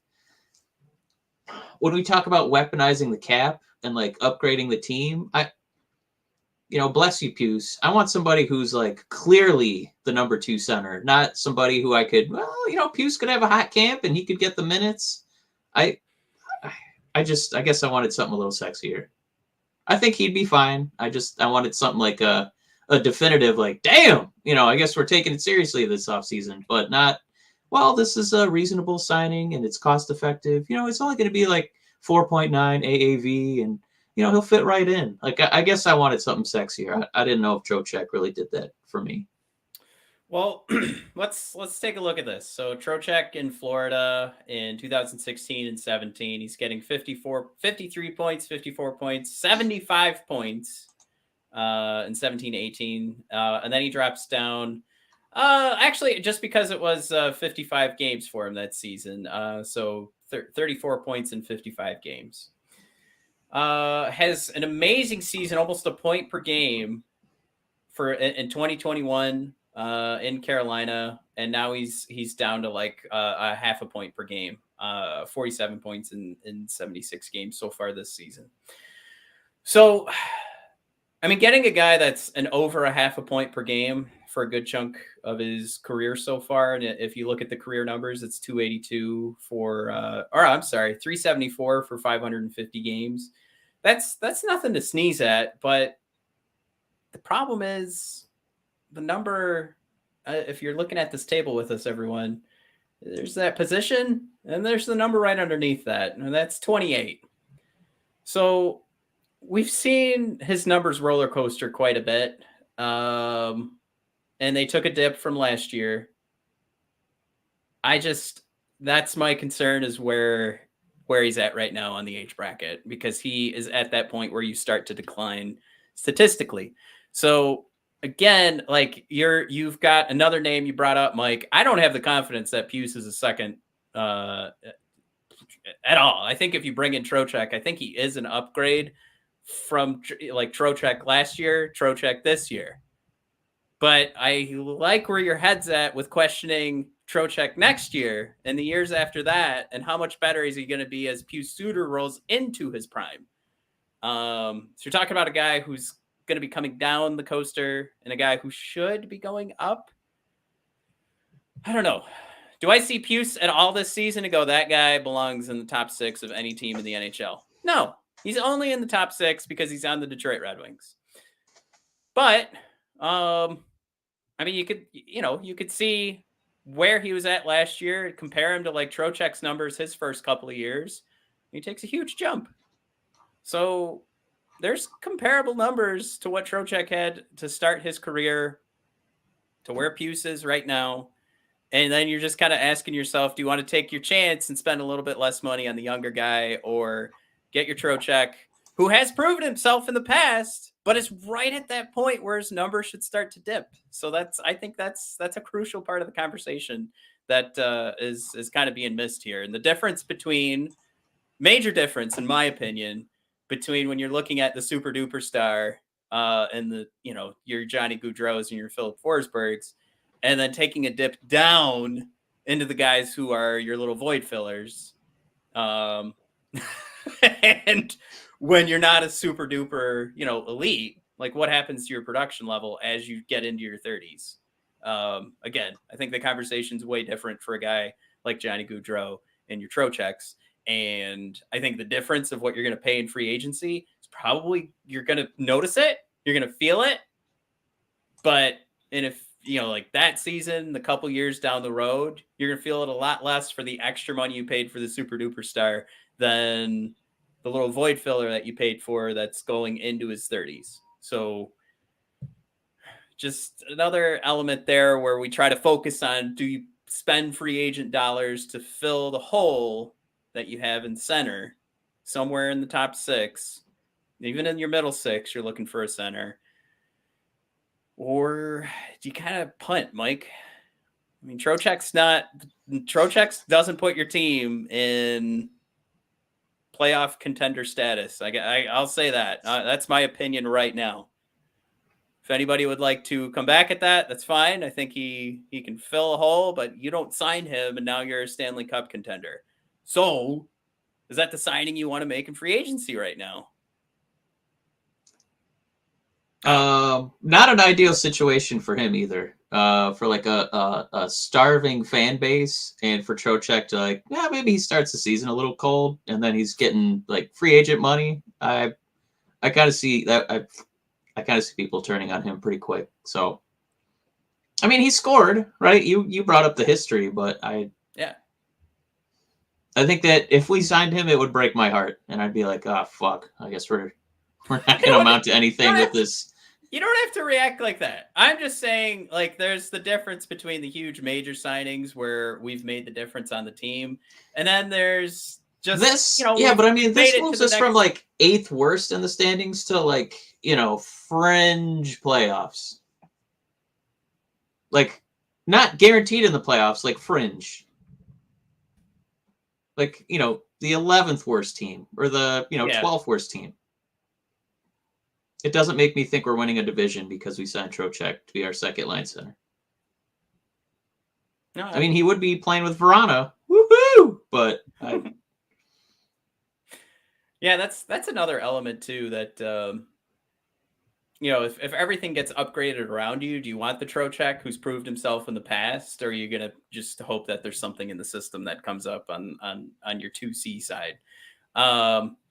when we talk about weaponizing the cap and like upgrading the team, bless you, Puce. I want somebody who's like clearly the number 2 center, not somebody who I could, Puce could have a hot camp and he could get the minutes. I, I guess I wanted something a little sexier. I think he'd be fine. I wanted something like a definitive, like, damn, I guess we're taking it seriously this offseason, but not, well, this is a reasonable signing and it's cost effective. It's only going to be like 4.9 AAV and, he'll fit right in. Like, I guess I wanted something sexier. I didn't know if Trocheck really did that for me. Well, let's take a look at this. So Trocheck in Florida in 2016 and 17, he's getting 53 points, 54 points, 75 points in 17, 18. And then he drops down, actually, just because it was 55 games for him that season. So 34 points in 55 games. Has an amazing season, almost a point per game in 2021 in Carolina, and now he's down to like a half a point per game. 47 points in 76 games so far this season. So, I mean, getting a guy that's an over a half a point per game for a good chunk of his career so far, and if you look at the career numbers, it's 282 374 for 550 games. That's nothing to sneeze at, but the problem is the number, if you're looking at this table with us, everyone, there's that position and there's the number right underneath that, and that's 28. So we've seen his numbers roller coaster quite a bit. And they took a dip from last year. That's my concern, is where he's at right now on the age bracket, because he is at that point where you start to decline statistically. So again, like you've got another name you brought up, Mike. I don't have the confidence that Puce is a second at all. I think if you bring in Trocheck, I think he is an upgrade from like Trocheck last year, Trocheck this year. But I like where your head's at with questioning Trocheck next year and the years after that, and how much better is he going to be as Puce Suter rolls into his prime. So you're talking about a guy who's going to be coming down the coaster and a guy who should be going up. I don't know. Do I see Puce at all this season to go, that guy belongs in the top 6 of any team in the NHL? No, he's only in the top 6 because he's on the Detroit Red Wings. But, I mean, you could see where he was at last year, compare him to like Trocheck's numbers his first couple of years. He takes a huge jump. So there's comparable numbers to what Trocheck had to start his career to where Puce is right now. And then you're just kind of asking yourself, do you want to take your chance and spend a little bit less money on the younger guy, or get your Trocheck, who has proven himself in the past, but is right at that point where his numbers should start to dip? So I think that's a crucial part of the conversation that is kind of being missed here. And the major difference, in my opinion, between when you're looking at the super duper star and your Johnny Gaudreaus and your Philip Forsbergs, and then taking a dip down into the guys who are your little void fillers. And when you're not a super duper, elite, like what happens to your production level as you get into your 30s? Again, I think the conversation's way different for a guy like Johnny Gaudreau and your Trochecks. And I think the difference of what you're going to pay in free agency is probably, you're going to notice it, you're going to feel it. But, and if, like that season, the couple years down the road, you're going to feel it a lot less for the extra money you paid for the super duper star than the little void filler that you paid for that's going into his 30s. So just another element there where we try to focus on, do you spend free agent dollars to fill the hole that you have in center somewhere in the top 6, even in your middle 6, you're looking for a center, or do you kind of punt, Mike? I mean, Trocheck's doesn't put your team in playoff contender status. I'll say that. That's my opinion right now. If anybody would like to come back at that, that's fine. I think he can fill a hole, but you don't sign him, and now you're a Stanley Cup contender. So, is that the signing you want to make in free agency right now? Not an ideal situation for him either. For like a starving fan base, and for Trocheck to like, yeah, maybe he starts the season a little cold, and then he's getting like free agent money. I kind of see that. I kind of see people turning on him pretty quick. So, I mean, he scored, right? You brought up the history, but I think that if we signed him, it would break my heart, and I'd be like, oh fuck, I guess we're not going to amount to anything with this. You don't have to react like that. I'm just saying, like, there's the difference between the huge major signings where we've made the difference on the team, and then there's just this. But I mean, this moves us from like 8th worst in the standings to like, fringe playoffs. Like, not guaranteed in the playoffs, like fringe. Like, the 11th worst team or the 12th worst team. It doesn't make me think we're winning a division because we signed Trocheck to be our second line center. No, I mean, he would be playing with Verana. Woohoo! But yeah, that's another element too that if everything gets upgraded around you, do you want the Trocheck who's proved himself in the past, or are you gonna just hope that there's something in the system that comes up on your 2C side?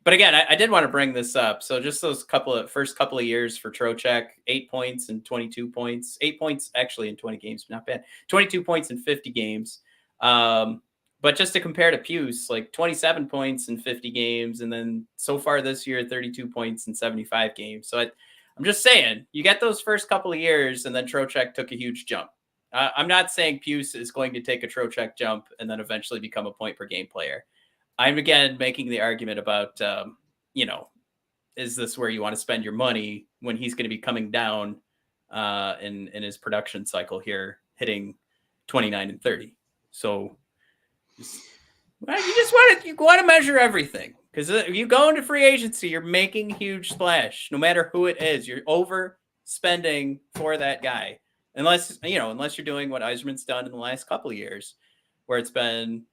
But again, I did want to bring this up. So just those first couple of years for Trocheck, 8 points and 22 points, 8 points actually in 20 games, not bad. 22 points in 50 games. But just to compare to Puce, like 27 points in 50 games, and then so far this year, 32 points in 75 games. So I'm just saying, you get those first couple of years, and then Trocheck took a huge jump. I'm not saying Puce is going to take a Trocheck jump and then eventually become a point per game player. I'm again making the argument about, is this where you want to spend your money when he's going to be coming down in his production cycle here, hitting 29 and 30. So you want to measure everything, because if you go into free agency, you're making a huge splash. No matter who it is, you're overspending for that guy, unless you're doing what Yzerman's done in the last couple of years, where it's been,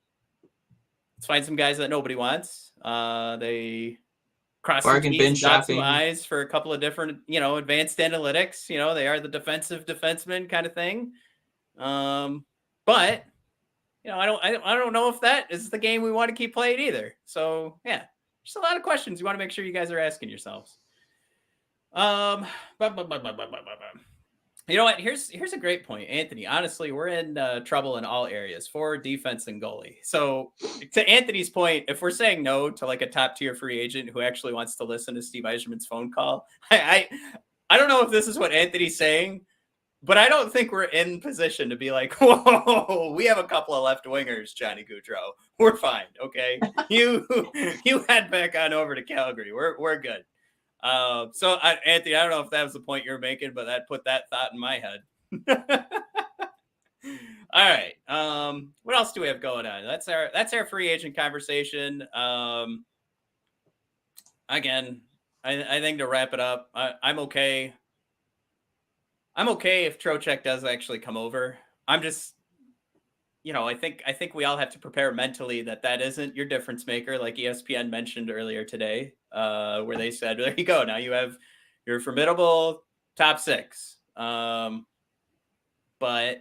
let's find some guys that nobody wants. They cross some T's and dot some I's for a couple of different, advanced analytics. They are the defensive defenseman kind of thing. But I don't know if that is the game we want to keep playing either. So yeah, just a lot of questions you want to make sure you guys are asking yourselves. You know what? Here's a great point, Anthony. Honestly, we're in trouble in all areas, forward, defense, and goalie. So to Anthony's point, if we're saying no to like a top tier free agent who actually wants to listen to Steve Yzerman's phone call, I don't know if this is what Anthony's saying, but I don't think we're in position to be like, whoa, we have a couple of left wingers, Johnny Gaudreau. We're fine, okay? You head back on over to Calgary. We're good. So Anthony, I don't know if that was the point you're making, but that put that thought in my head. All right. What else do we have going on? That's our free agent conversation. Again, I think to wrap it up, I'm okay. I'm okay if Trocheck does actually come over. I'm just, I think we all have to prepare mentally that isn't your difference maker, like ESPN mentioned earlier today, where they said, there you go. Now you have your formidable top 6. But I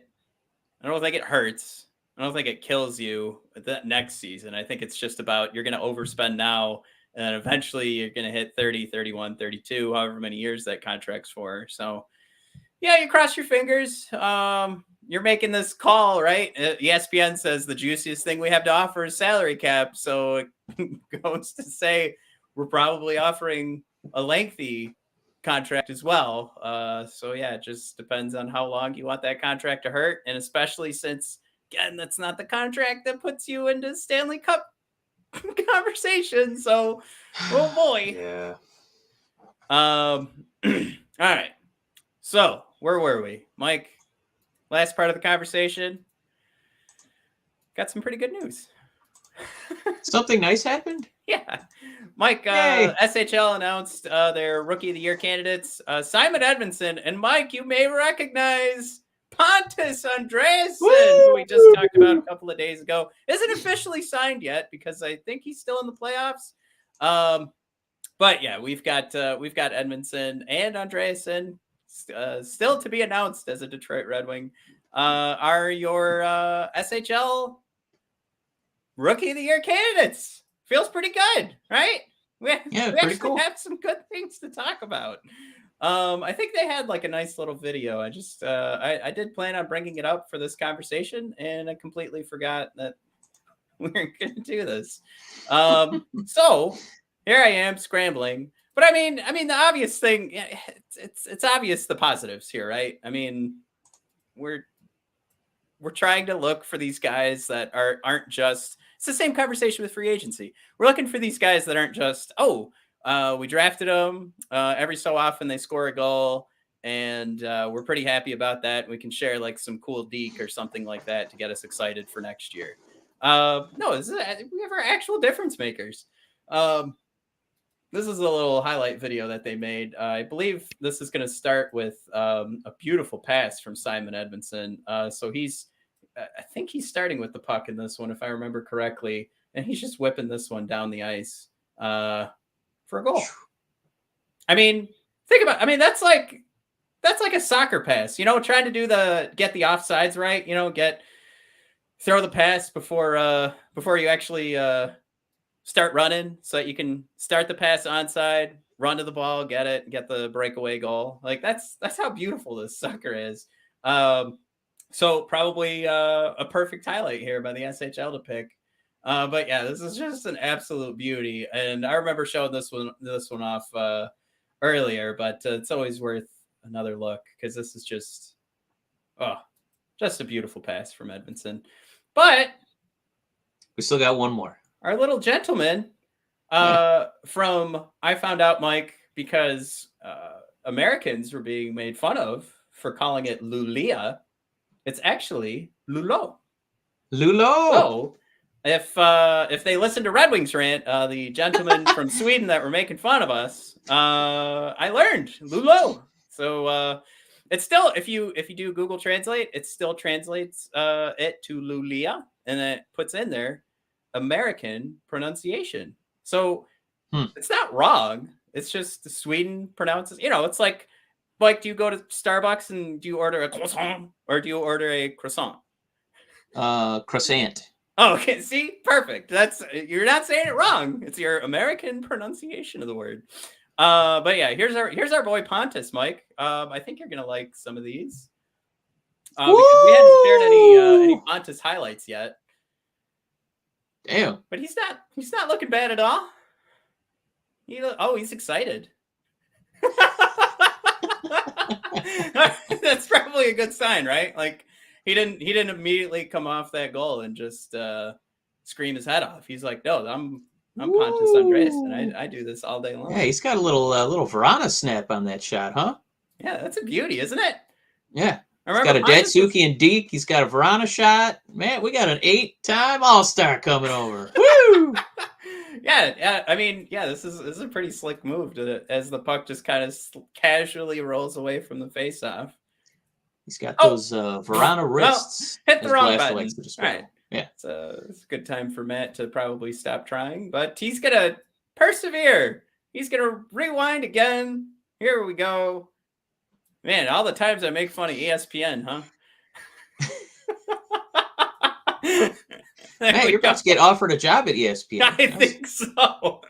don't think it hurts. I don't think it kills you that next season. I think it's just about, you're going to overspend now, and then eventually you're going to hit 30, 31, 32, however many years that contract's for. So yeah, you cross your fingers. You're making this call, right? ESPN says the juiciest thing we have to offer is salary cap. So it goes to say we're probably offering a lengthy contract as well. So yeah, it just depends on how long you want that contract to hurt, and especially since again, that's not the contract that puts you into Stanley Cup conversation. So, oh boy. Yeah. All right. So where were we, Mike? Last part of the conversation. Got some pretty good news. Something nice happened? Yeah. Mike, SHL announced their Rookie of the Year candidates, Simon Edvinsson. And Mike, you may recognize Pontus Andreasson, who we just talked about a couple of days ago. Isn't officially signed yet because I think he's still in the playoffs. But yeah, we've got Edvinsson and Andreasson still to be announced as a Detroit Red Wing. Are your SHL Rookie of the Year candidates? Feels pretty good, right? We actually cool. Have some good things to talk about. I think they had like a nice little video. I just I did plan on bringing it up for this conversation, and I completely forgot that we were going to do this. So here I am scrambling. But I mean the obvious thing, it's obvious the positives here, right? I mean, we're trying to look for these guys that aren't just. It's the same conversation with free agency. We're looking for these guys that aren't just we drafted them. Every so often they score a goal, and we're pretty happy about that. We can share like some cool deke or something like that to get us excited for next year. No, we have our actual difference makers. This is a little highlight video that they made. I believe this is going to start with a beautiful pass from Simon Edvinsson. So I think he's starting with the puck in this one, if I remember correctly, and he's just whipping this one down the ice for a goal. I mean, think about. I mean, that's like a soccer pass. Trying to get the offsides right. Throw the pass before you actually start running, so that you can start the pass onside, run to the ball, get the breakaway goal. Like that's how beautiful this sucker is. So probably a perfect highlight here by the SHL to pick. But yeah, this is just an absolute beauty. And I remember showing this one off earlier, but it's always worth another look because this is just a beautiful pass from Edvinsson. But we still got one more. Our little gentleman from, I found out, Mike, because Americans were being made fun of for calling it Luleå. It's actually Luleå. So if they listen to Red Wings Rant, the gentleman from Sweden that were making fun of us, I learned Luleå. So it's still, if you do Google Translate, it still translates it to Luleå, and it puts in there American pronunciation. So it's not wrong. It's just Sweden pronounces, it's like, do you go to Starbucks and do you order a croissant or do you order a croissant? Croissant. Oh, okay. See, perfect. You're not saying it wrong. It's your American pronunciation of the word. But yeah, here's our boy Pontus, Mike. I think you're gonna like some of these. Because we haven't shared any Pontus highlights yet. Damn. But he's not looking bad at all. He's excited. That's probably a good sign, right? Like he didn't immediately come off that goal and just scream his head off. He's like, no, I'm Pontus Andreasson, and I do this all day long. Yeah, he's got a little Verana snap on that shot, huh? Yeah, that's a beauty, isn't it? Yeah. He's got a Datsuki and Deke. He's got a Verana shot. Man, we got an 8-time All-Star coming over. Woo! Yeah. I mean, yeah, this is a pretty slick move as the puck just kind of casually rolls away from the faceoff. He's got those Verana wrists. Hit the wrong button. All right. Yeah. It's a good time for Matt to probably stop trying, but he's going to persevere. He's going to rewind again. Here we go. Man, all the times I make fun of ESPN, huh? Man, you're about to get offered a job at ESPN. I think so.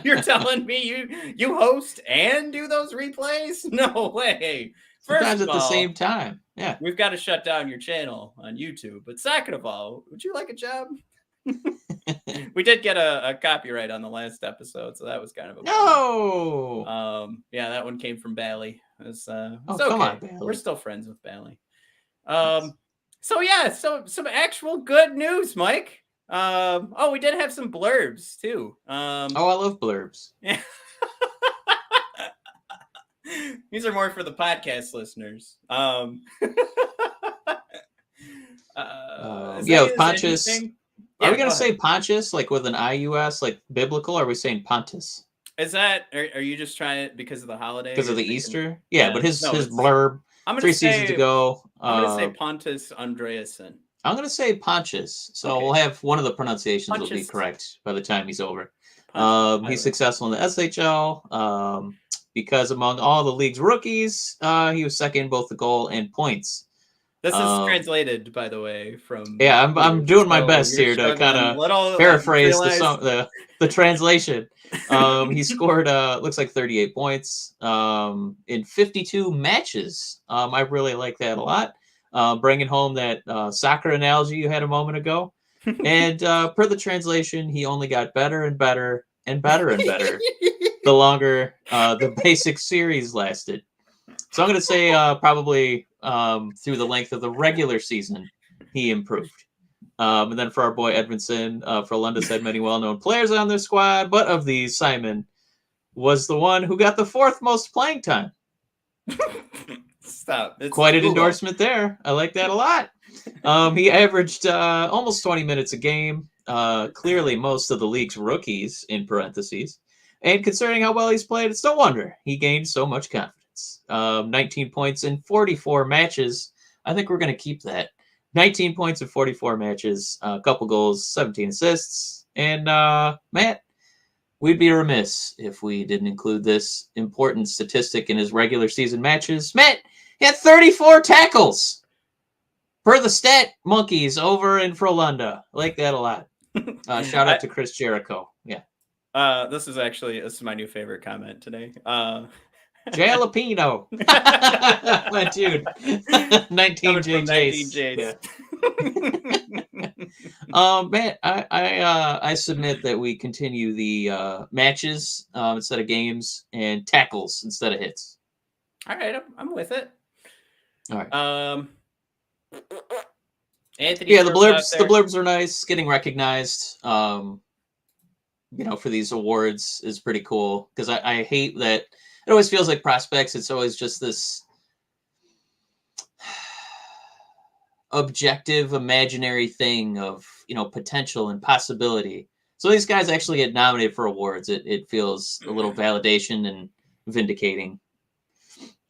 You're telling me you host and do those replays? No way. Sometimes at the same time. Yeah. We've got to shut down your channel on YouTube. But second of all, would you like a job? We did get a copyright on the last episode, so that was kind of a No. yeah, that one came from Bally. It's Oh, okay. come on, Bailey. We're still friends with Bally. So yeah, so some actual good news, Mike. Oh, we did have some blurbs too. Oh, I love blurbs. Yeah. These are more for the podcast listeners. Yeah, with Pontius. Are we going to say Pontius, like with an IUS, like biblical, or are we saying Pontius? Is that, are you just trying it because of the holiday? Because of the Easter? Yeah, but his blurb, seasons ago. I'm going to say Pontus Andreasen. I'm going to say Pontius. So we'll have one of the pronunciations will be correct by the time he's over. He's successful in the SHL because among all the league's rookies, he was second in both the goal and points. This is translated, by the way, from. Yeah, I'm doing my best here to kind of paraphrase the translation. He scored, looks like 38 points in 52 matches. I really like that a lot. Bringing home that soccer analogy you had a moment ago. And per the translation, he only got better and better and better and better the longer the basic series lasted. So I'm going to say probably through the length of the regular season, he improved. And then for our boy Edvinsson, Frölunda's had many well-known players on their squad, but of these, Simon was the one who got the fourth most playing time. Stop. It's quite an endorsement there. I like that a lot. He averaged almost 20 minutes a game. Clearly most of the league's rookies, in parentheses. And considering how well he's played, it's no wonder he gained so much confidence. 19 points in 44 matches. I think we're going to keep that. 19 points in 44 matches, a couple goals, 17 assists. And Matt, we'd be remiss if we didn't include this important statistic in his regular season matches. Matt, he had 34 tackles per the stat monkeys over in Frölunda. I like that a lot. Shout out to Chris Jericho. Yeah. This is my new favorite comment today. Jalapeno. My dude. 19 JJs. Yeah. Man, I submit that we continue the matches instead of games and tackles instead of hits. All right, I'm with it. All right. Anthony. Yeah, the blurbs are nice. Getting recognized, for these awards is pretty cool because I hate that. It always feels like prospects. It's always just this objective, imaginary thing of, potential and possibility. So these guys actually get nominated for awards. It feels a little validation and vindicating.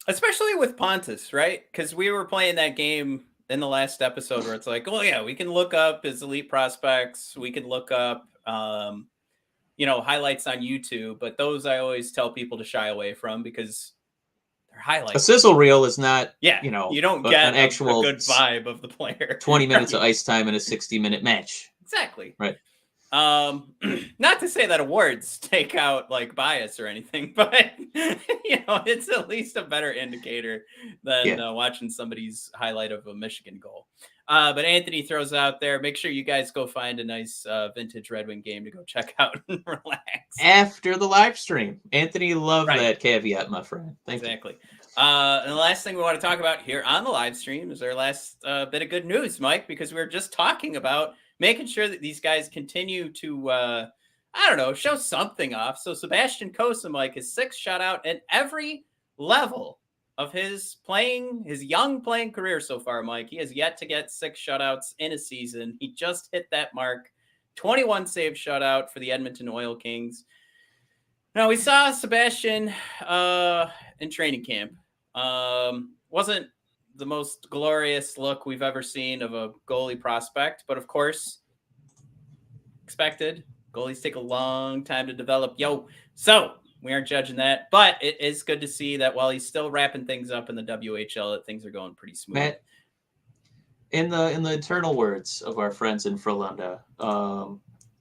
Especially with Pontus, right? Because we were playing that game in the last episode where it's like, oh yeah, we can look up his elite prospects. We can look up, highlights on YouTube, but those I always tell people to shy away from because they're highlights. A sizzle reel is not, you don't get an actual good vibe of the player. 20 minutes of ice time in a 60-minute match. Exactly. Right. Not to say that awards take out like bias or anything, but it's at least a better indicator than watching somebody's highlight of a Michigan goal. But Anthony throws out there, make sure you guys go find a nice vintage Red Wing game to go check out and relax. After the live stream. Anthony loved that caveat, my friend. Thank you. And the last thing we want to talk about here on the live stream is our last bit of good news, Mike, because we were just talking about making sure that these guys continue to, show something off. So Sebastian Cossa, Mike, is 6 shutout in every level of his young playing career so far, Mike. He has yet to get 6 shutouts in a season. He just hit that mark. 21 save shutout for the Edmonton Oil Kings. Now, we saw Sebastian in training camp. Wasn't the most glorious look we've ever seen of a goalie prospect, but of course, expected. Goalies take a long time to develop. So we aren't judging that, but it is good to see that while he's still wrapping things up in the WHL, that things are going pretty smooth. Matt, in the eternal words of our friends in Frölunda,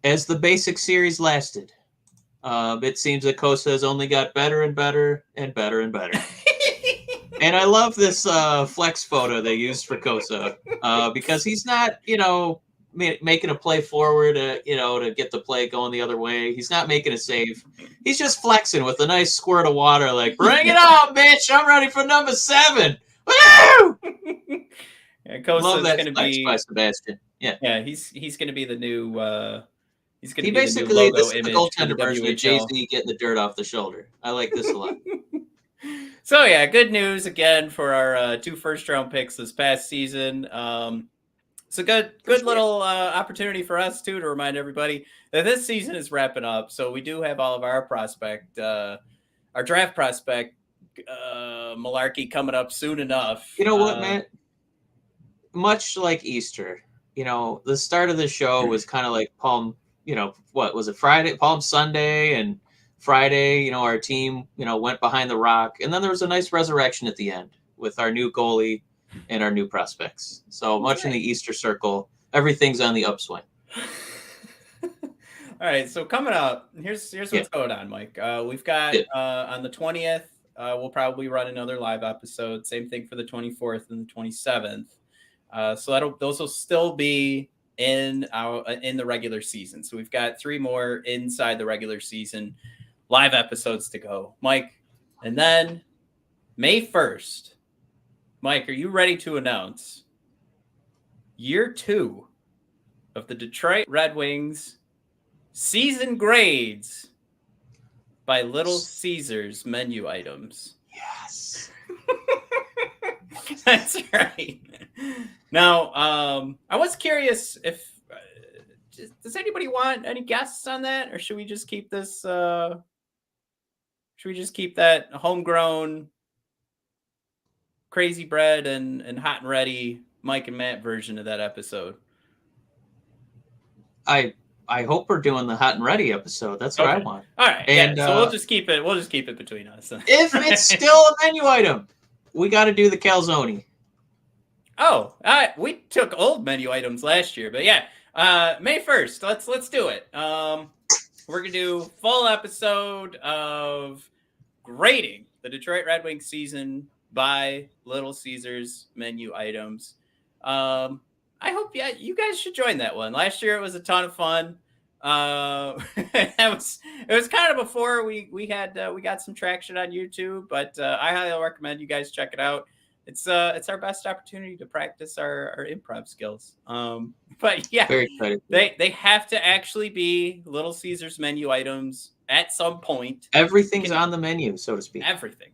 as the basic series lasted, it seems that Cossa has only got better and better and better and better. And I love this flex photo they used for Cossa because he's not, making a play forward, to get the play going the other way. He's not making a save. He's just flexing with a nice squirt of water, like, bring it on, bitch! I'm ready for number 7. Woo! Yeah, Love Cossa is that going to flex by be. Sebastian. Yeah. Yeah, he's going to be the new. He's going He to be the new basically, logo this is the image for the goaltender version of WHL. Jay-Z getting the dirt off the shoulder. I like this a lot. So yeah, good news again for our 2 first-round picks this past season. So good little opportunity for us too to remind everybody that this season is wrapping up. So we do have all of our draft prospect malarkey coming up soon enough. You know what, Matt? Much like Easter, the start of the show was kind of like Palm. What was it? Friday, Palm Sunday, and Friday. Our team, went behind the rock, and then there was a nice resurrection at the end with our new goalie and our new prospects. So much in the Easter circle, everything's on the upswing. All right, so coming up, here's what's going on, Mike. We've got on the 20th, we'll probably run another live episode. Same thing for the 24th and the 27th. So those will still be in the regular season. So we've got 3 more inside the regular season live episodes to go, Mike. And then May 1st, Mike, are you ready to announce year 2 of the Detroit Red Wings season grades by Little Caesars menu items? Yes. That's right. Now, I was curious if does anybody want any guests on that, or should we just keep this? Should we just keep that homegrown, crazy bread and hot and ready Mike and Matt version of that episode? I hope we're doing the hot and ready episode. That's what I want. All right, and so we'll just keep it. We'll just keep it between us. If it's still a menu item, we got to do the calzone. Oh, we took old menu items last year, but yeah, May 1st. Let's do it. We're gonna do full episode of grading the Detroit Red Wings season by Little Caesars menu items. I hope you guys should join that one. Last year it was a ton of fun. It was kind of before we got some traction on YouTube, but I highly recommend you guys check it out. It's our best opportunity to practice our improv skills. But yeah, very excited. They have to actually be Little Caesars menu items at some point. Everything's on the menu, so to speak. Everything.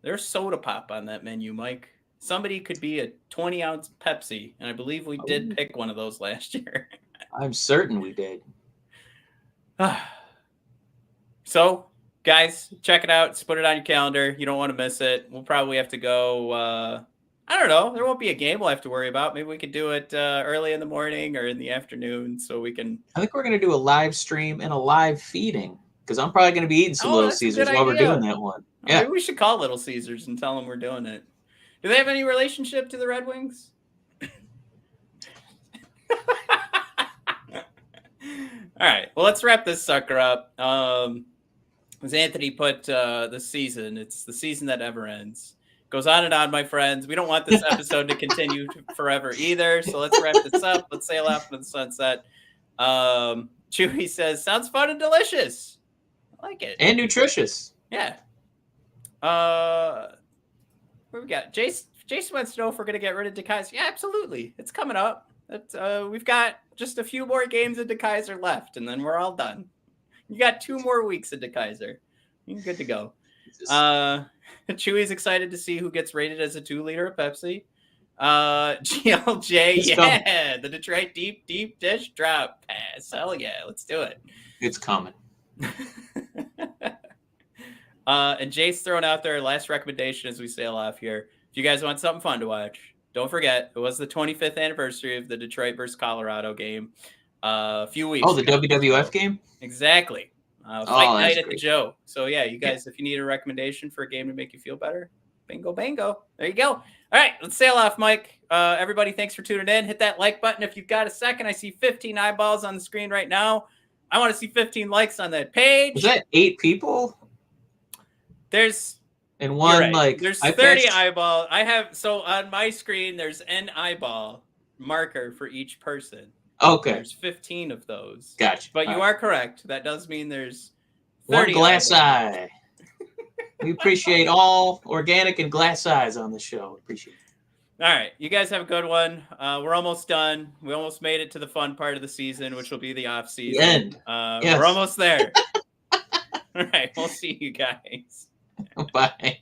There's soda pop on that menu, Mike. Somebody could be a 20-ounce Pepsi, and I believe we did pick one of those last year. I'm certain we did. So, guys, check it out. Just put it on your calendar. You don't want to miss it. We'll probably have to go. I don't know. There won't be a game we'll have to worry about. Maybe we could do it early in the morning or in the afternoon, so we can. I think we're going to do a live stream and a live feeding because I'm probably going to be eating some Little Caesars while we're doing that one. Yeah, maybe we should call Little Caesars and tell them we're doing it. Do they have any relationship to the Red Wings? All right. Well, let's wrap this sucker up. As Anthony put this season, it's the season that never ends. Goes on and on, my friends. We don't want this episode to continue forever either. So let's wrap this up. Let's sail off into the sunset. Chewy says, sounds fun and delicious. I like it. And nutritious. Yeah. What we got? Jason wants to know if we're going to get rid of DeKaiser. Yeah, absolutely. It's coming up. We've got just a few more games of DeKaiser left, and then we're all done. You got 2 more weeks of DeKaiser. You're good to go. Chewy's excited to see who gets rated as a 2-liter of Pepsi. GLJ, the Detroit deep dish drop pass. Hell yeah, let's do it. It's coming. And Jace throwing out their last recommendation as we sail off here. If you guys want something fun to watch, don't forget, it was the 25th anniversary of the Detroit versus Colorado game a few weeks ago. The WWF game? Exactly. Fight night at great. the Joe. So, yeah, you guys, if you need a recommendation for a game to make you feel better, bingo, bango. There you go. All right, let's sail off, Mike. Everybody, thanks for tuning in. Hit that like button if you've got a second. I see 15 eyeballs on the screen right now. I want to see 15 likes on that page. Is that 8 people? There's... And one, right. There's 30 eyeballs. I have, so on my screen, there's an eyeball marker for each person. Okay. There's 15 of those. Gotcha. But All you right. are correct. That does mean there's 30 One glass eyeballs. eye. We appreciate all organic and glass eyes on the show. Appreciate it. All right. You guys have a good one. We're almost done. We almost made it to the fun part of the season, which will be the off season. The end. Yes. We're almost there. All right. We'll see you guys. Bye.